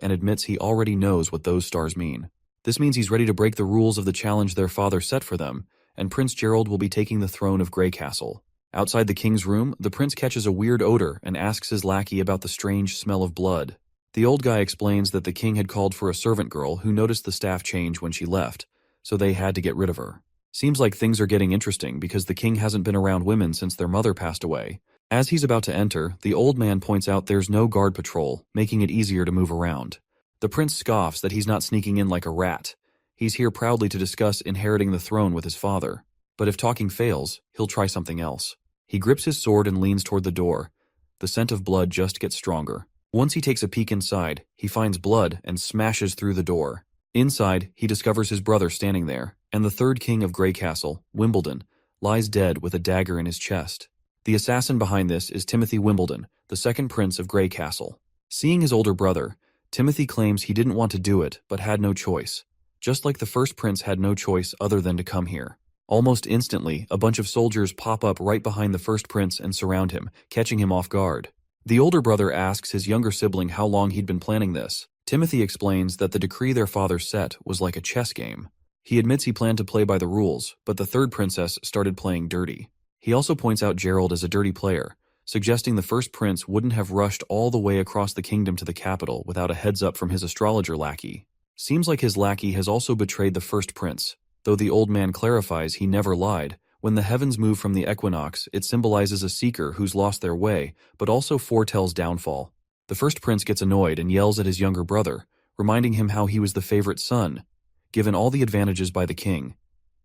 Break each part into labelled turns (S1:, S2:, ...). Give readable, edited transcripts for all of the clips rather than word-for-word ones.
S1: and admits he already knows what those stars mean. This means he's ready to break the rules of the challenge their father set for them, and Prince Gerald will be taking the throne of Grey Castle. Outside the king's room, the prince catches a weird odor and asks his lackey about the strange smell of blood. The old guy explains that the king had called for a servant girl who noticed the staff change when she left, so they had to get rid of her. Seems like things are getting interesting because the king hasn't been around women since their mother passed away. As he's about to enter, the old man points out there's no guard patrol, making it easier to move around. The prince scoffs that he's not sneaking in like a rat. He's here proudly to discuss inheriting the throne with his father. But if talking fails, he'll try something else. He grips his sword and leans toward the door. The scent of blood just gets stronger. Once he takes a peek inside, he finds blood and smashes through the door. Inside, he discovers his brother standing there, and the third king of Grey Castle, Wimbledon, lies dead with a dagger in his chest. The assassin behind this is Timothy Wimbledon, the second prince of Grey Castle. Seeing his older brother, Timothy claims he didn't want to do it, but had no choice. Just like the first prince had no choice other than to come here. Almost instantly, a bunch of soldiers pop up right behind the first prince and surround him, catching him off guard. The older brother asks his younger sibling how long he'd been planning this. Timothy explains that the decree their father set was like a chess game. He admits he planned to play by the rules, but the third princess started playing dirty. He also points out Gerald as a dirty player, suggesting the first prince wouldn't have rushed all the way across the kingdom to the capital without a heads up from his astrologer lackey. Seems like his lackey has also betrayed the first prince, though the old man clarifies he never lied. When the heavens move from the equinox, it symbolizes a seeker who's lost their way, but also foretells downfall. The first prince gets annoyed and yells at his younger brother, reminding him how he was the favorite son, given all the advantages by the king.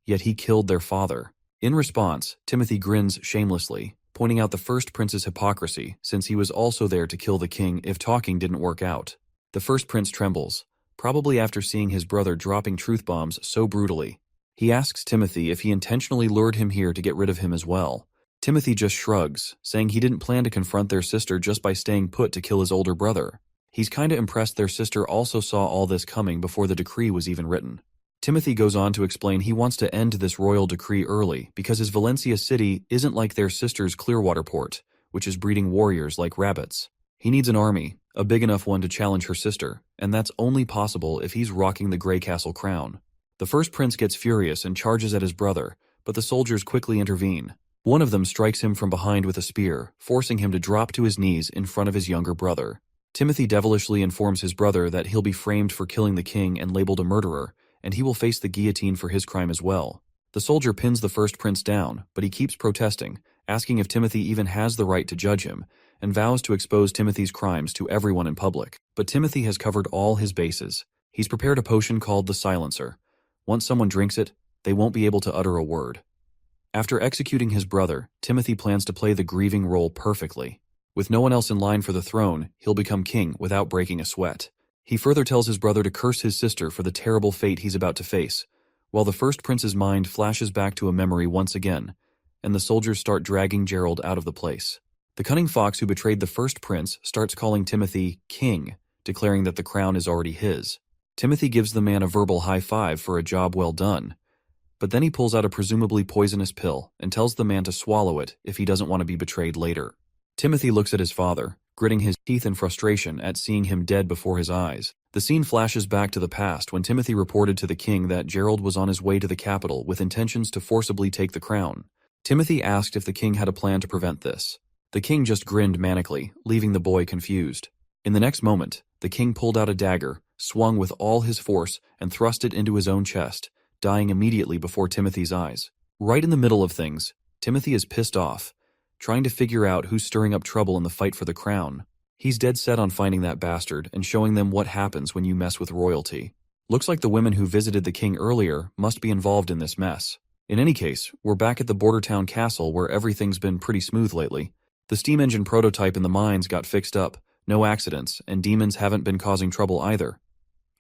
S1: Yet he killed their father. In response, Timothy grins shamelessly, pointing out the first prince's hypocrisy, since he was also there to kill the king if talking didn't work out. The first prince trembles, probably after seeing his brother dropping truth bombs so brutally. He asks Timothy if he intentionally lured him here to get rid of him as well. Timothy just shrugs, saying he didn't plan to confront their sister just by staying put to kill his older brother. He's kinda impressed their sister also saw all this coming before the decree was even written. Timothy goes on to explain he wants to end this royal decree early because his Valencia city isn't like their sister's Clearwater port, which is breeding warriors like rabbits. He needs an army, a big enough one to challenge her sister, and that's only possible if he's rocking the Grey Castle crown. The first prince gets furious and charges at his brother, but the soldiers quickly intervene. One of them strikes him from behind with a spear, forcing him to drop to his knees in front of his younger brother. Timothy devilishly informs his brother that he'll be framed for killing the king and labeled a murderer, and he will face the guillotine for his crime as well. The soldier pins the first prince down, but he keeps protesting, asking if Timothy even has the right to judge him, and vows to expose Timothy's crimes to everyone in public. But Timothy has covered all his bases. He's prepared a potion called the Silencer. Once someone drinks it, they won't be able to utter a word. After executing his brother, Timothy plans to play the grieving role perfectly. With no one else in line for the throne, he'll become king without breaking a sweat. He further tells his brother to curse his sister for the terrible fate he's about to face, while the first prince's mind flashes back to a memory once again, and the soldiers start dragging Gerald out of the place. The cunning fox who betrayed the first prince starts calling Timothy king, declaring that the crown is already his. Timothy gives the man a verbal high five for a job well done, but then he pulls out a presumably poisonous pill and tells the man to swallow it if he doesn't want to be betrayed later. Timothy looks at his father, gritting his teeth in frustration at seeing him dead before his eyes. The scene flashes back to the past when Timothy reported to the king that Gerald was on his way to the capital with intentions to forcibly take the crown. Timothy asked if the king had a plan to prevent this. The king just grinned manically, leaving the boy confused. In the next moment, the king pulled out a dagger, swung with all his force, and thrust it into his own chest, dying immediately before Timothy's eyes. Right in the middle of things, Timothy is pissed off, trying to figure out who's stirring up trouble in the fight for the crown. He's dead set on finding that bastard and showing them what happens when you mess with royalty. Looks like the women who visited the king earlier must be involved in this mess. In any case, we're back at the border town castle where everything's been pretty smooth lately. The steam engine prototype in the mines got fixed up, no accidents, and demons haven't been causing trouble either.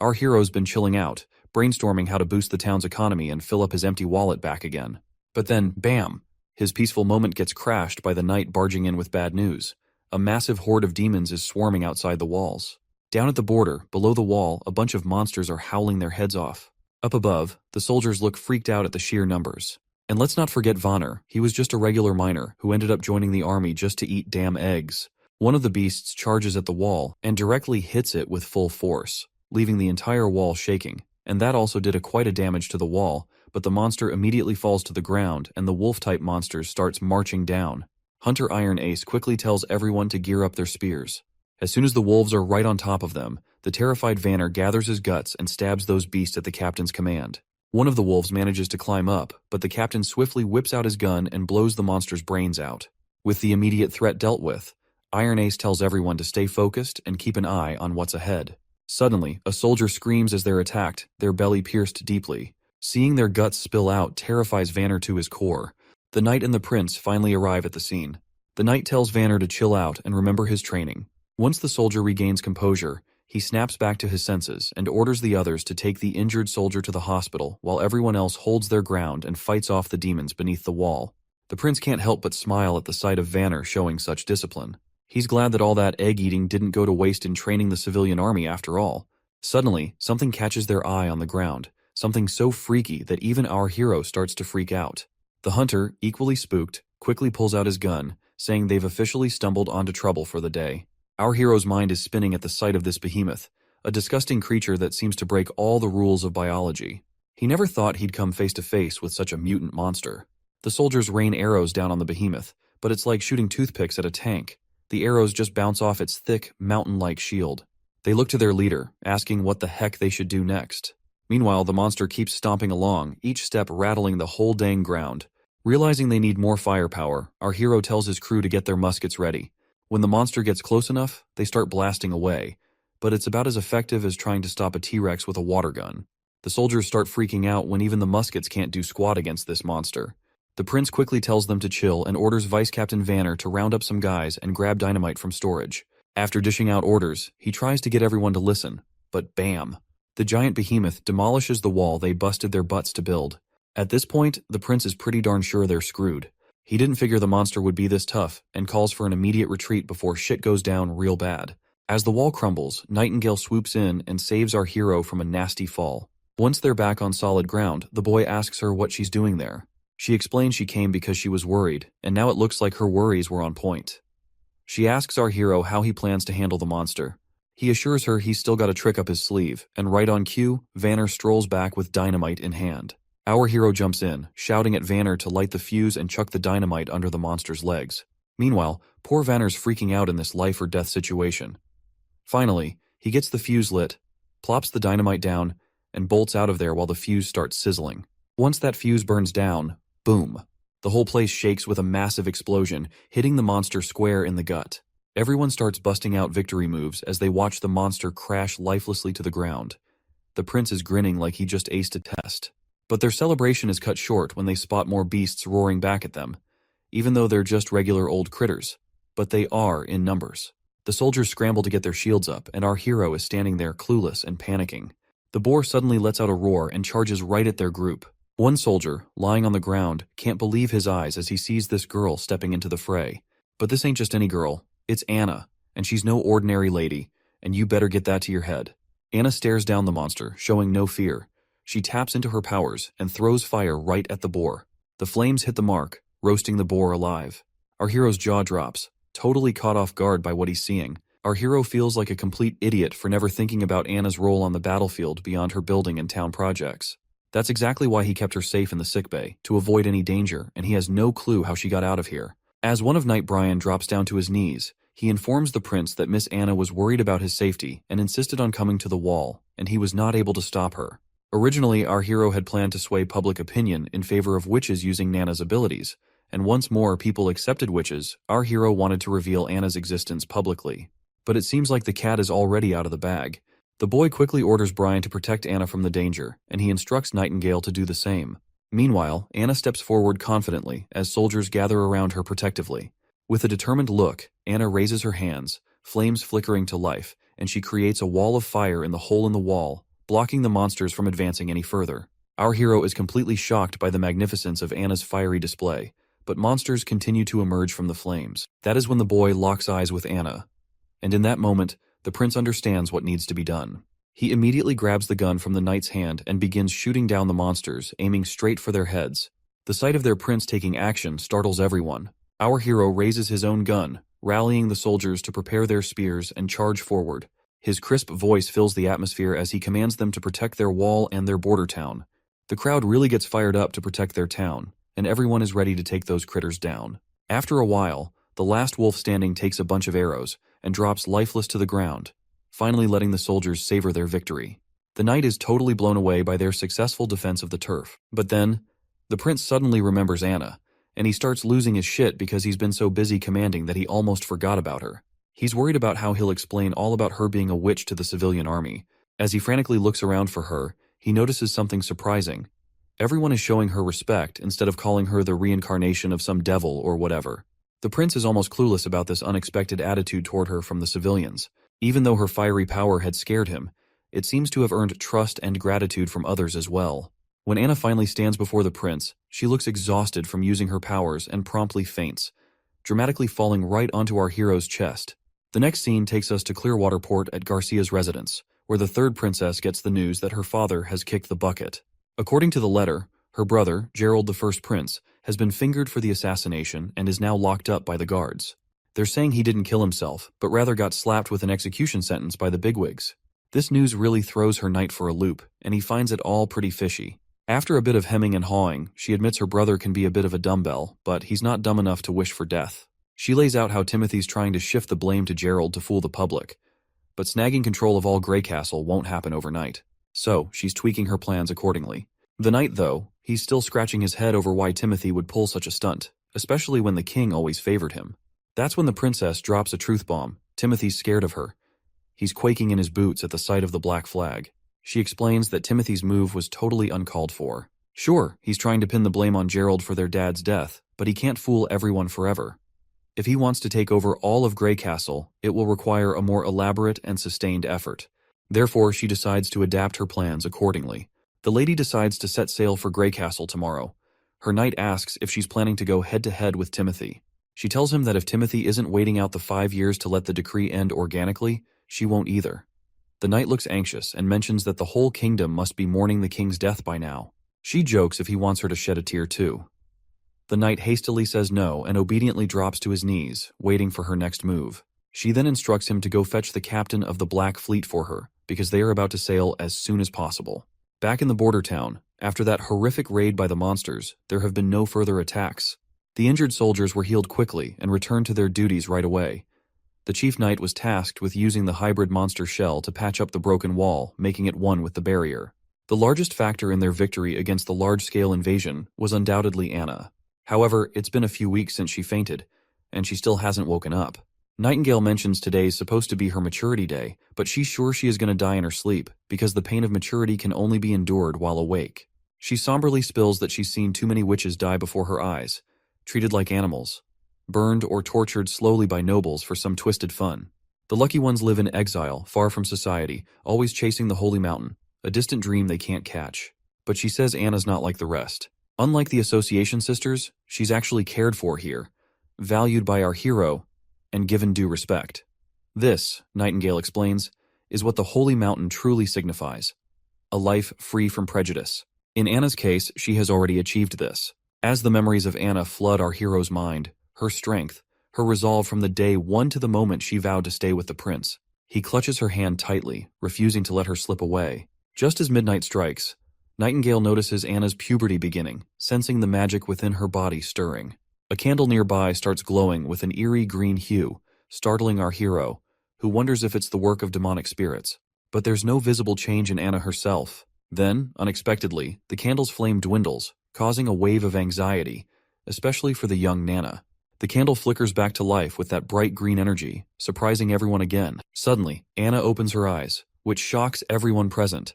S1: Our hero's been chilling out, brainstorming how to boost the town's economy and fill up his empty wallet back again. But then, bam! His peaceful moment gets crashed by the knight barging in with bad news. A massive horde of demons is swarming outside the walls. Down at the border, below the wall, a bunch of monsters are howling their heads off. Up above, the soldiers look freaked out at the sheer numbers. And let's not forget Vonner. He was just a regular miner who ended up joining the army just to eat damn eggs. One of the beasts charges at the wall and directly hits it with full force, leaving the entire wall shaking, and that also did quite a damage to the wall, but the monster immediately falls to the ground and the wolf-type monster starts marching down. Hunter Iron Ace quickly tells everyone to gear up their spears. As soon as the wolves are right on top of them, the terrified Vanner gathers his guts and stabs those beasts at the captain's command. One of the wolves manages to climb up, but the captain swiftly whips out his gun and blows the monster's brains out. With the immediate threat dealt with, Iron Ace tells everyone to stay focused and keep an eye on what's ahead. Suddenly, a soldier screams as they're attacked, their belly pierced deeply. Seeing their guts spill out terrifies Vanner to his core. The knight and the prince finally arrive at the scene. The knight tells Vanner to chill out and remember his training. Once the soldier regains composure, he snaps back to his senses and orders the others to take the injured soldier to the hospital while everyone else holds their ground and fights off the demons beneath the wall. The prince can't help but smile at the sight of Vanner showing such discipline. He's glad that all that egg-eating didn't go to waste in training the civilian army after all. Suddenly, something catches their eye on the ground, something so freaky that even our hero starts to freak out. The hunter, equally spooked, quickly pulls out his gun, saying they've officially stumbled onto trouble for the day. Our hero's mind is spinning at the sight of this behemoth, a disgusting creature that seems to break all the rules of biology. He never thought he'd come face to face with such a mutant monster. The soldiers rain arrows down on the behemoth, but it's like shooting toothpicks at a tank. The arrows just bounce off its thick, mountain-like shield. They look to their leader, asking what the heck they should do next. Meanwhile, the monster keeps stomping along, each step rattling the whole dang ground. Realizing they need more firepower, our hero tells his crew to get their muskets ready. When the monster gets close enough, they start blasting away, but it's about as effective as trying to stop a T-Rex with a water gun. The soldiers start freaking out when even the muskets can't do squat against this monster. The prince quickly tells them to chill and orders Vice Captain Vanner to round up some guys and grab dynamite from storage. After dishing out orders, he tries to get everyone to listen, but bam! The giant behemoth demolishes the wall they busted their butts to build. At this point, the prince is pretty darn sure they're screwed. He didn't figure the monster would be this tough and calls for an immediate retreat before shit goes down real bad. As the wall crumbles, Nightingale swoops in and saves our hero from a nasty fall. Once they're back on solid ground, the boy asks her what she's doing there. She explains she came because she was worried, and now it looks like her worries were on point. She asks our hero how he plans to handle the monster. He assures her he's still got a trick up his sleeve, and right on cue, Vanner strolls back with dynamite in hand. Our hero jumps in, shouting at Vanner to light the fuse and chuck the dynamite under the monster's legs. Meanwhile, poor Vanner's freaking out in this life-or-death situation. Finally, he gets the fuse lit, plops the dynamite down, and bolts out of there while the fuse starts sizzling. Once that fuse burns down, boom! The whole place shakes with a massive explosion, hitting the monster square in the gut. Everyone starts busting out victory moves as they watch the monster crash lifelessly to the ground. The prince is grinning like he just aced a test. But their celebration is cut short when they spot more beasts roaring back at them, even though they're just regular old critters. But they are in numbers. The soldiers scramble to get their shields up, and our hero is standing there clueless and panicking. The boar suddenly lets out a roar and charges right at their group. One soldier, lying on the ground, can't believe his eyes as he sees this girl stepping into the fray. But this ain't just any girl. It's Anna, and she's no ordinary lady, and you better get that to your head. Anna stares down the monster, showing no fear. She taps into her powers and throws fire right at the boar. The flames hit the mark, roasting the boar alive. Our hero's jaw drops, totally caught off guard by what he's seeing. Our hero feels like a complete idiot for never thinking about Anna's role on the battlefield beyond her building and town projects. That's exactly why he kept her safe in the sickbay, to avoid any danger, and he has no clue how she got out of here. As one of Knight Brian drops down to his knees, he informs the prince that Miss Anna was worried about his safety and insisted on coming to the wall, and he was not able to stop her. Originally, our hero had planned to sway public opinion in favor of witches using Nana's abilities, and once more people accepted witches, our hero wanted to reveal Anna's existence publicly. But it seems like the cat is already out of the bag. The boy quickly orders Brian to protect Anna from the danger, and he instructs Nightingale to do the same. Meanwhile, Anna steps forward confidently as soldiers gather around her protectively. With a determined look, Anna raises her hands, flames flickering to life, and she creates a wall of fire in the hole in the wall, blocking the monsters from advancing any further. Our hero is completely shocked by the magnificence of Anna's fiery display, but monsters continue to emerge from the flames. That is when the boy locks eyes with Anna. And in that moment, the prince understands what needs to be done. He immediately grabs the gun from the knight's hand and begins shooting down the monsters, aiming straight for their heads. The sight of their prince taking action startles everyone. Our hero raises his own gun, rallying the soldiers to prepare their spears and charge forward. His crisp voice fills the atmosphere as he commands them to protect their wall and their border town. The crowd really gets fired up to protect their town, and everyone is ready to take those critters down. After a while, the last wolf standing takes a bunch of arrows and drops lifeless to the ground, finally letting the soldiers savor their victory. The knight is totally blown away by their successful defense of the turf. But then, the prince suddenly remembers Anna, and he starts losing his shit because he's been so busy commanding that he almost forgot about her. He's worried about how he'll explain all about her being a witch to the civilian army. As he frantically looks around for her, he notices something surprising. Everyone is showing her respect instead of calling her the reincarnation of some devil or whatever. The prince is almost clueless about this unexpected attitude toward her from the civilians. Even though her fiery power had scared him, it seems to have earned trust and gratitude from others as well. When Anna finally stands before the prince, she looks exhausted from using her powers and promptly faints, dramatically falling right onto our hero's chest. The next scene takes us to Clearwater Port at Garcia's residence, where the third princess gets the news that her father has kicked the bucket. According to the letter, her brother, Gerald the First Prince, has been fingered for the assassination and is now locked up by the guards. They're saying he didn't kill himself, but rather got slapped with an execution sentence by the bigwigs. This news really throws her knight for a loop, and he finds it all pretty fishy. After a bit of hemming and hawing, she admits her brother can be a bit of a dumbbell, but he's not dumb enough to wish for death. She lays out how Timothy's trying to shift the blame to Gerald to fool the public, but snagging control of all Greycastle won't happen overnight. So, she's tweaking her plans accordingly. The knight, though, he's still scratching his head over why Timothy would pull such a stunt, especially when the king always favored him. That's when the princess drops a truth bomb. Timothy's scared of her. He's quaking in his boots at the sight of the black flag. She explains that Timothy's move was totally uncalled for. Sure, he's trying to pin the blame on Gerald for their dad's death, but he can't fool everyone forever. If he wants to take over all of Greycastle, it will require a more elaborate and sustained effort. Therefore, she decides to adapt her plans accordingly. The lady decides to set sail for Greycastle tomorrow. Her knight asks if she's planning to go head-to-head with Timothy. She tells him that if Timothy isn't waiting out the 5 years to let the decree end organically, she won't either. The knight looks anxious and mentions that the whole kingdom must be mourning the king's death by now. She jokes if he wants her to shed a tear too. The knight hastily says no and obediently drops to his knees, waiting for her next move. She then instructs him to go fetch the captain of the Black Fleet for her, because they are about to sail as soon as possible. Back in the border town, after that horrific raid by the monsters, there have been no further attacks. The injured soldiers were healed quickly and returned to their duties right away. The chief knight was tasked with using the hybrid monster shell to patch up the broken wall, making it one with the barrier. The largest factor in their victory against the large-scale invasion was undoubtedly Anna. However, it's been a few weeks since she fainted, and she still hasn't woken up. Nightingale mentions today's supposed to be her maturity day, but she's sure she is going to die in her sleep, because the pain of maturity can only be endured while awake. She somberly spills that she's seen too many witches die before her eyes, treated like animals, burned or tortured slowly by nobles for some twisted fun. The lucky ones live in exile, far from society, always chasing the holy mountain, a distant dream they can't catch. But she says Anna's not like the rest. Unlike the Association sisters, she's actually cared for here, valued by our hero, and given due respect. This, Nightingale explains, is what the holy mountain truly signifies: a life free from prejudice. In Anna's case, she has already achieved this. As the memories of Anna flood our hero's mind, her strength, her resolve from the day one to the moment she vowed to stay with the prince, he clutches her hand tightly, refusing to let her slip away. Just as midnight strikes, Nightingale notices Anna's puberty beginning, sensing the magic within her body stirring. A candle nearby starts glowing with an eerie green hue, startling our hero, who wonders if it's the work of demonic spirits. But there's no visible change in Anna herself. Then, unexpectedly, the candle's flame dwindles, causing a wave of anxiety, especially for the young Nana. The candle flickers back to life with that bright green energy, surprising everyone again. Suddenly, Anna opens her eyes, which shocks everyone present.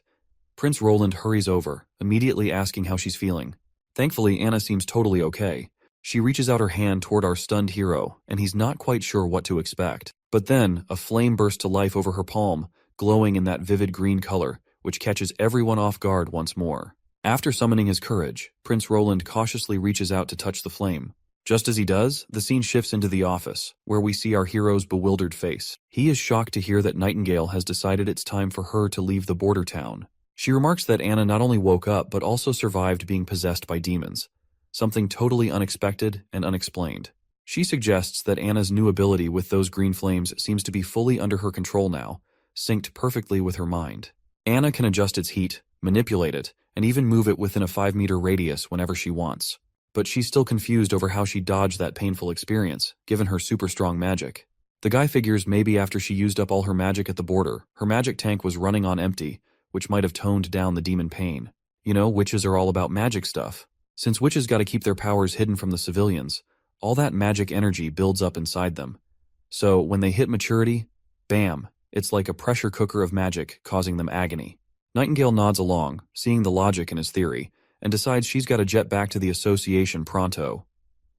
S1: Prince Roland hurries over, immediately asking how she's feeling. Thankfully, Anna seems totally okay. She reaches out her hand toward our stunned hero, and he's not quite sure what to expect. But then, a flame bursts to life over her palm, glowing in that vivid green color, which catches everyone off guard once more. After summoning his courage, Prince Roland cautiously reaches out to touch the flame. Just as he does, the scene shifts into the office, where we see our hero's bewildered face. He is shocked to hear that Nightingale has decided it's time for her to leave the border town. She remarks that Anna not only woke up but also survived being possessed by demons, something totally unexpected and unexplained. She suggests that Anna's new ability with those green flames seems to be fully under her control now, synced perfectly with her mind. Anna can adjust its heat, manipulate it, and even move it within a 5-meter radius whenever she wants. But she's still confused over how she dodged that painful experience, given her super strong magic. The guy figures maybe after she used up all her magic at the border, her magic tank was running on empty, which might have toned down the demon pain. You know, witches are all about magic stuff. Since witches gotta keep their powers hidden from the civilians, all that magic energy builds up inside them. So when they hit maturity, bam, it's like a pressure cooker of magic causing them agony. Nightingale nods along, seeing the logic in his theory, and decides she's got to jet back to the association pronto.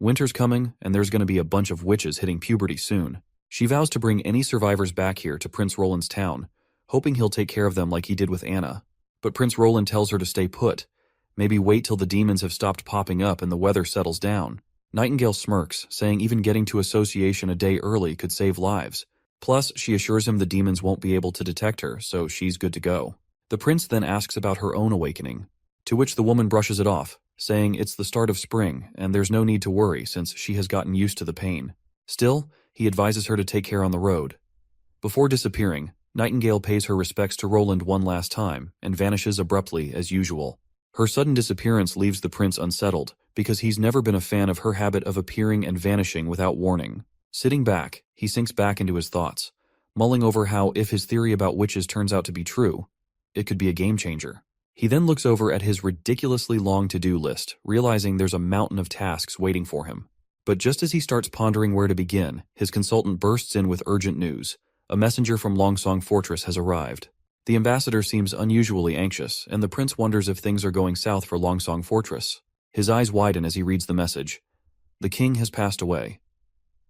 S1: Winter's coming, and there's going to be a bunch of witches hitting puberty soon. She vows to bring any survivors back here to Prince Roland's town, hoping he'll take care of them like he did with Anna. But Prince Roland tells her to stay put, maybe wait till the demons have stopped popping up and the weather settles down. Nightingale smirks, saying even getting to association a day early could save lives. Plus, she assures him the demons won't be able to detect her, so she's good to go. The prince then asks about her own awakening, to which the woman brushes it off, saying it's the start of spring and there's no need to worry since she has gotten used to the pain. Still, he advises her to take care on the road. Before disappearing, Nightingale pays her respects to Roland one last time and vanishes abruptly as usual. Her sudden disappearance leaves the prince unsettled because he's never been a fan of her habit of appearing and vanishing without warning. Sitting back, he sinks back into his thoughts, mulling over how if his theory about witches turns out to be true, it could be a game changer. He then looks over at his ridiculously long to-do list, realizing there's a mountain of tasks waiting for him. But just as he starts pondering where to begin, his consultant bursts in with urgent news. A messenger from Longsong Fortress has arrived. The ambassador seems unusually anxious, and the prince wonders if things are going south for Longsong Fortress. His eyes widen as he reads the message. The king has passed away.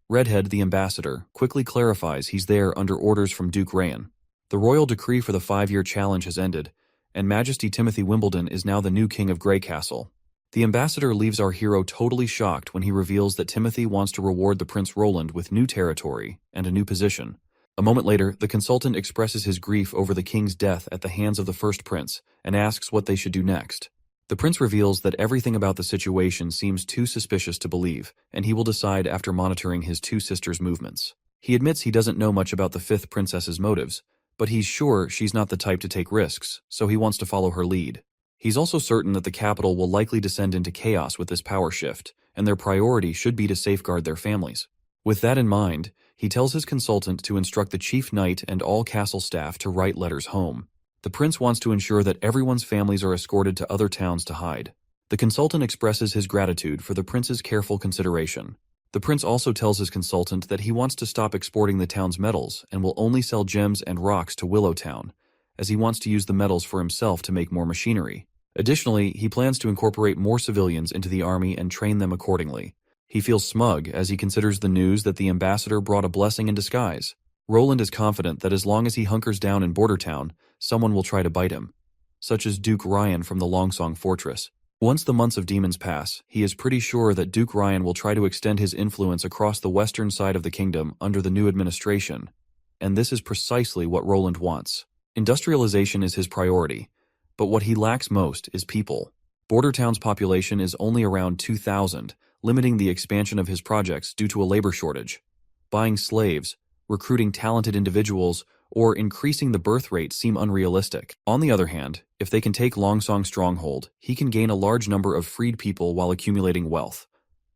S1: Redhead, the ambassador, quickly clarifies he's there under orders from Duke Rayan. The royal decree for the 5-year challenge has ended, and Majesty Timothy Wimbledon is now the new king of Grey Castle. The ambassador leaves our hero totally shocked when he reveals that Timothy wants to reward the Prince Roland with new territory and a new position. A moment later, the consultant expresses his grief over the king's death at the hands of the first prince and asks what they should do next. The prince reveals that everything about the situation seems too suspicious to believe, and he will decide after monitoring his two sisters' movements. He admits he doesn't know much about the fifth princess's motives, but he's sure she's not the type to take risks, so he wants to follow her lead. He's also certain that the capital will likely descend into chaos with this power shift, and their priority should be to safeguard their families. With that in mind, he tells his consultant to instruct the chief knight and all castle staff to write letters home. The prince wants to ensure that everyone's families are escorted to other towns to hide. The consultant expresses his gratitude for the prince's careful consideration. The prince also tells his consultant that he wants to stop exporting the town's metals and will only sell gems and rocks to Willowtown, as he wants to use the metals for himself to make more machinery. Additionally, he plans to incorporate more civilians into the army and train them accordingly. He feels smug as he considers the news that the ambassador brought a blessing in disguise. Roland is confident that as long as he hunkers down in Bordertown, someone will try to bite him, such as Duke Rayan from the Longsong Fortress. Once the months of demons pass, he is pretty sure that Duke Rayan will try to extend his influence across the western side of the kingdom under the new administration, and this is precisely what Roland wants. Industrialization is his priority, but what he lacks most is people. Bordertown's population is only around 2,000, limiting the expansion of his projects due to a labor shortage. Buying slaves, recruiting talented individuals, or increasing the birth rate seem unrealistic. On the other hand, if they can take Longsong Stronghold, he can gain a large number of freed people while accumulating wealth.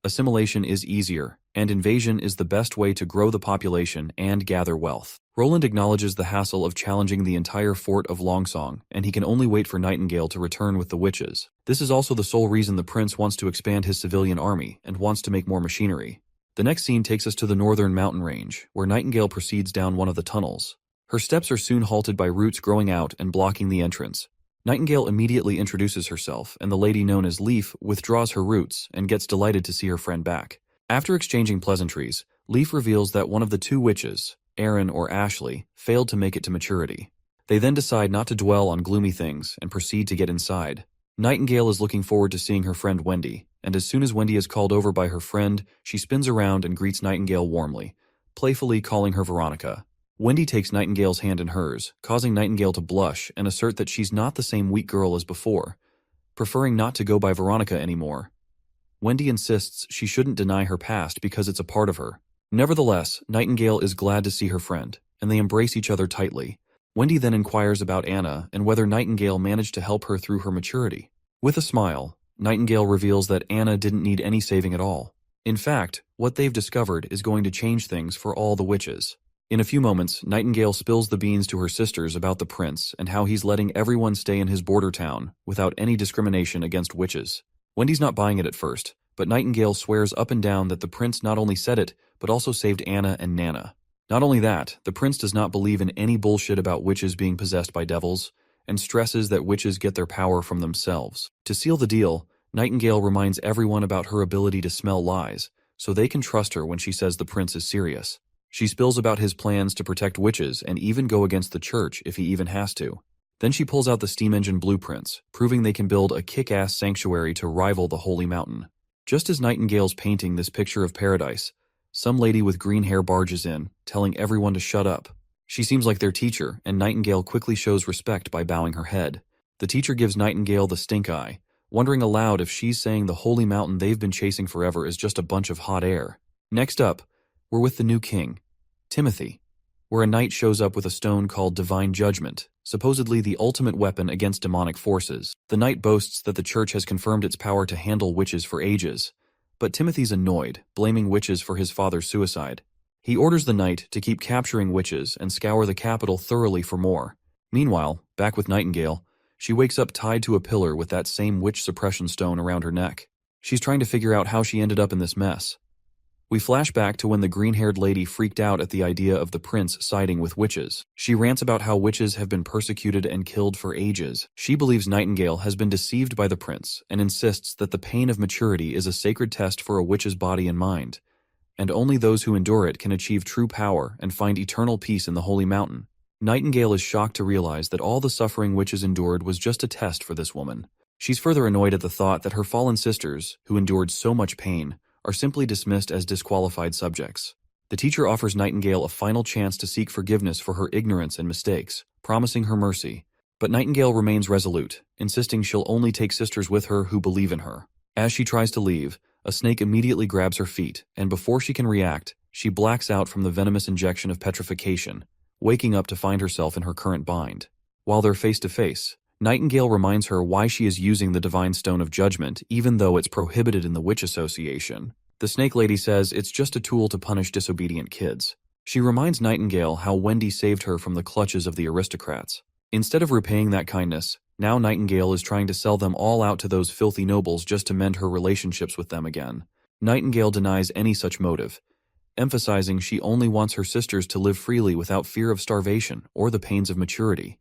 S1: Assimilation is easier, and invasion is the best way to grow the population and gather wealth. Roland acknowledges the hassle of challenging the entire fort of Longsong, and he can only wait for Nightingale to return with the witches. This is also the sole reason the prince wants to expand his civilian army and wants to make more machinery. The next scene takes us to the northern mountain range, where Nightingale proceeds down one of the tunnels. Her steps are soon halted by roots growing out and blocking the entrance. Nightingale immediately introduces herself, and the lady known as Leaf withdraws her roots and gets delighted to see her friend back. After exchanging pleasantries, Leaf reveals that one of the two witches, Erin or Ashley, failed to make it to maturity. They then decide not to dwell on gloomy things and proceed to get inside. Nightingale is looking forward to seeing her friend Wendy, and as soon as Wendy is called over by her friend, she spins around and greets Nightingale warmly, playfully calling her Veronica. Wendy takes Nightingale's hand in hers, causing Nightingale to blush and assert that she's not the same weak girl as before, preferring not to go by Veronica anymore. Wendy insists she shouldn't deny her past because it's a part of her. Nevertheless, Nightingale is glad to see her friend, and they embrace each other tightly. Wendy then inquires about Anna and whether Nightingale managed to help her through her maturity. With a smile, Nightingale reveals that Anna didn't need any saving at all. In fact, what they've discovered is going to change things for all the witches. In a few moments, Nightingale spills the beans to her sisters about the prince and how he's letting everyone stay in his border town without any discrimination against witches. Wendy's not buying it at first, but Nightingale swears up and down that the prince not only said it, but also saved Anna and Nana. Not only that, the prince does not believe in any bullshit about witches being possessed by devils, and stresses that witches get their power from themselves. To seal the deal, Nightingale reminds everyone about her ability to smell lies, so they can trust her when she says the prince is serious. She spills about his plans to protect witches and even go against the church if he even has to. Then she pulls out the steam engine blueprints, proving they can build a kick-ass sanctuary to rival the Holy Mountain. Just as Nightingale's painting this picture of paradise, some lady with green hair barges in, telling everyone to shut up. She seems like their teacher, and Nightingale quickly shows respect by bowing her head. The teacher gives Nightingale the stink eye, wondering aloud if she's saying the Holy Mountain they've been chasing forever is just a bunch of hot air. Next up, we're with the new king, Timothy, where a knight shows up with a stone called Divine Judgment, supposedly the ultimate weapon against demonic forces. The knight boasts that the church has confirmed its power to handle witches for ages, but Timothy's annoyed, blaming witches for his father's suicide. He orders the knight to keep capturing witches and scour the capital thoroughly for more. Meanwhile, back with Nightingale, she wakes up tied to a pillar with that same witch suppression stone around her neck. She's trying to figure out how she ended up in this mess. We flash back to when the green-haired lady freaked out at the idea of the prince siding with witches. She rants about how witches have been persecuted and killed for ages. She believes Nightingale has been deceived by the prince and insists that the pain of maturity is a sacred test for a witch's body and mind, and only those who endure it can achieve true power and find eternal peace in the Holy Mountain. Nightingale is shocked to realize that all the suffering witches endured was just a test for this woman. She's further annoyed at the thought that her fallen sisters, who endured so much pain, are simply dismissed as disqualified subjects. The teacher offers Nightingale a final chance to seek forgiveness for her ignorance and mistakes, promising her mercy. But Nightingale remains resolute, insisting she'll only take sisters with her who believe in her. As she tries to leave, a snake immediately grabs her feet, and before she can react, she blacks out from the venomous injection of petrification, waking up to find herself in her current bind. While they're face to face, Nightingale reminds her why she is using the Divine Stone of Judgment even though it's prohibited in the Witch Association. The Snake Lady says it's just a tool to punish disobedient kids. She reminds Nightingale how Wendy saved her from the clutches of the aristocrats. Instead of repaying that kindness, now Nightingale is trying to sell them all out to those filthy nobles just to mend her relationships with them again. Nightingale denies any such motive, emphasizing she only wants her sisters to live freely without fear of starvation or the pains of maturity,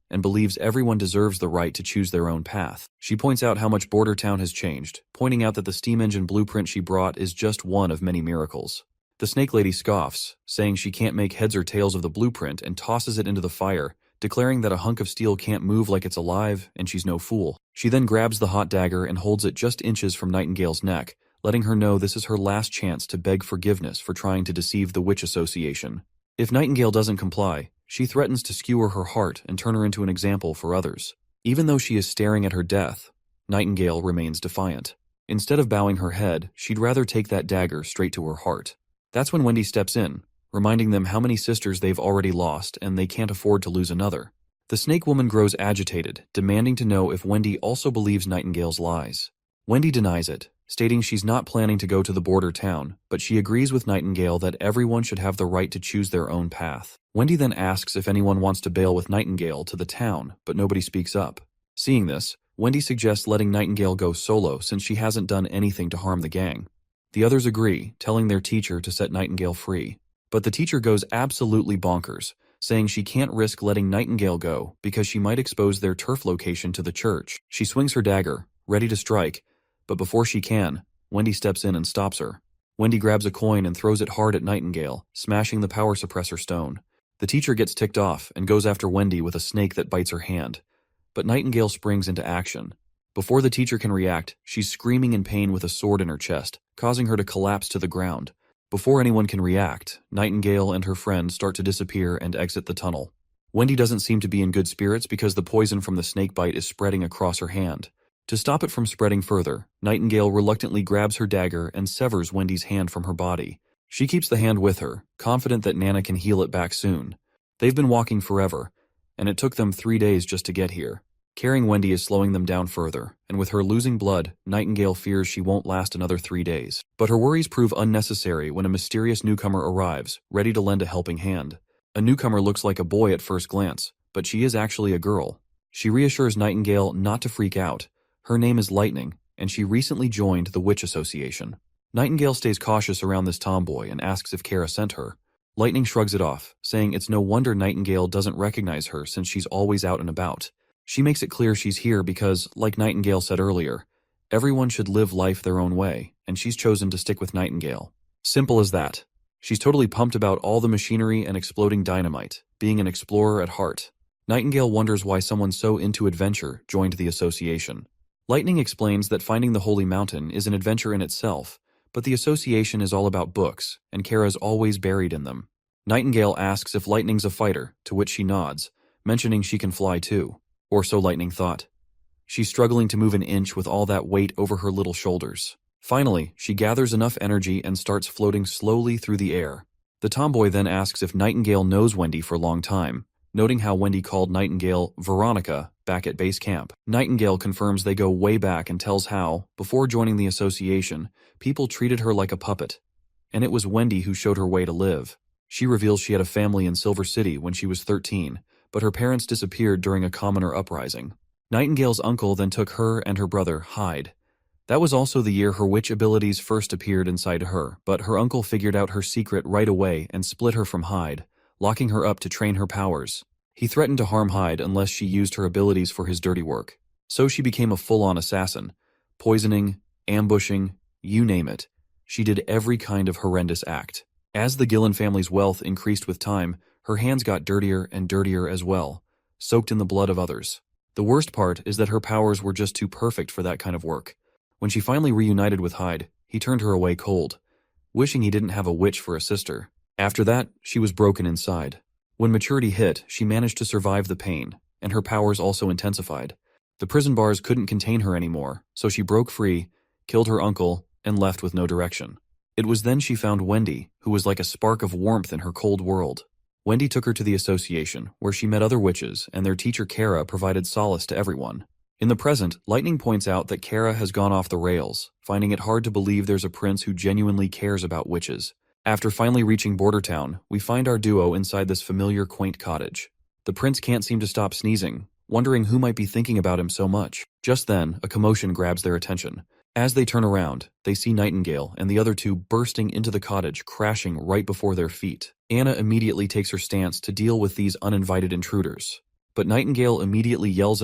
S1: and believes everyone deserves the right to choose their own path. She points out how much Bordertown has changed, pointing out that the steam engine blueprint she brought is just one of many miracles. The Snake Lady scoffs, saying she can't make heads or tails of the blueprint and tosses it into the fire, declaring that a hunk of steel can't move like it's alive and she's no fool. She then grabs the hot dagger and holds it just inches from Nightingale's neck, letting her know this is her last chance to beg forgiveness for trying to deceive the Witch Association. If Nightingale doesn't comply, she threatens to skewer her heart and turn her into an example for others. Even though she is staring at her death, Nightingale remains defiant. Instead of bowing her head, she'd rather take that dagger straight to her heart. That's when Wendy steps in, reminding them how many sisters they've already lost and they can't afford to lose another. The Snake Woman grows agitated, demanding to know if Wendy also believes Nightingale's lies. Wendy denies it, stating she's not planning to go to the border town, but she agrees with Nightingale that everyone should have the right to choose their own path. Wendy then asks if anyone wants to bail with Nightingale to the town, but nobody speaks up. Seeing this, Wendy suggests letting Nightingale go solo since she hasn't done anything to harm the gang. The others agree, telling their teacher to set Nightingale free. But the teacher goes absolutely bonkers, saying she can't risk letting Nightingale go because she might expose their turf location to the church. She swings her dagger, ready to strike, but before she can, Wendy steps in and stops her. Wendy grabs a coin and throws it hard at Nightingale, smashing the power suppressor stone. The teacher gets ticked off and goes after Wendy with a snake that bites her hand. But Nightingale springs into action. Before the teacher can react, she's screaming in pain with a sword in her chest, causing her to collapse to the ground. Before anyone can react, Nightingale and her friend start to disappear and exit the tunnel. Wendy doesn't seem to be in good spirits because the poison from the snake bite is spreading across her hand. To stop it from spreading further, Nightingale reluctantly grabs her dagger and severs Wendy's hand from her body. She keeps the hand with her, confident that Nana can heal it back soon. They've been walking forever, and it took them 3 days just to get here. Carrying Wendy is slowing them down further, and with her losing blood, Nightingale fears she won't last another 3 days. But her worries prove unnecessary when a mysterious newcomer arrives, ready to lend a helping hand. A newcomer looks like a boy at first glance, but she is actually a girl. She reassures Nightingale not to freak out. Her name is Lightning, and she recently joined the Witch Association. Nightingale stays cautious around this tomboy and asks if Kara sent her. Lightning shrugs it off, saying it's no wonder Nightingale doesn't recognize her since she's always out and about. She makes it clear she's here because, like Nightingale said earlier, everyone should live life their own way, and she's chosen to stick with Nightingale. Simple as that. She's totally pumped about all the machinery and exploding dynamite, being an explorer at heart. Nightingale wonders why someone so into adventure joined the association. Lightning explains that finding the Holy Mountain is an adventure in itself, but the association is all about books, and Kara's always buried in them. Nightingale asks if Lightning's a fighter, to which she nods, mentioning she can fly too. Or so Lightning thought. She's struggling to move an inch with all that weight over her little shoulders. Finally, she gathers enough energy and starts floating slowly through the air. The tomboy then asks if Nightingale knows Wendy for a long time, noting how Wendy called Nightingale Veronica back at base camp. Nightingale confirms they go way back and tells how, before joining the association, people treated her like a puppet. And it was Wendy who showed her way to live. She reveals she had a family in Silver City when she was 13, but her parents disappeared during a commoner uprising. Nightingale's uncle then took her and her brother, Hyde. That was also the year her witch abilities first appeared inside her, but her uncle figured out her secret right away and split her from Hyde, locking her up to train her powers. He threatened to harm Hyde unless she used her abilities for his dirty work. So she became a full-on assassin. Poisoning, ambushing, you name it. She did every kind of horrendous act. As the Gillen family's wealth increased with time, her hands got dirtier and dirtier as well, soaked in the blood of others. The worst part is that her powers were just too perfect for that kind of work. When she finally reunited with Hyde, he turned her away cold, wishing he didn't have a witch for a sister. After that, she was broken inside. When maturity hit, she managed to survive the pain, and her powers also intensified. The prison bars couldn't contain her anymore, so she broke free, killed her uncle, and left with no direction. It was then she found Wendy, who was like a spark of warmth in her cold world. Wendy took her to the association, where she met other witches, and their teacher Kara provided solace to everyone. In the present, Lightning points out that Kara has gone off the rails, finding it hard to believe there's a prince who genuinely cares about witches. After finally reaching Border Town, we find our duo inside this familiar, quaint cottage. The prince can't seem to stop sneezing, wondering who might be thinking about him so much. Just then, a commotion grabs their attention. As they turn around, they see Nightingale and the other two bursting into the cottage, crashing right before their feet. Anna immediately takes her stance to deal with these uninvited intruders. But Nightingale immediately yells at our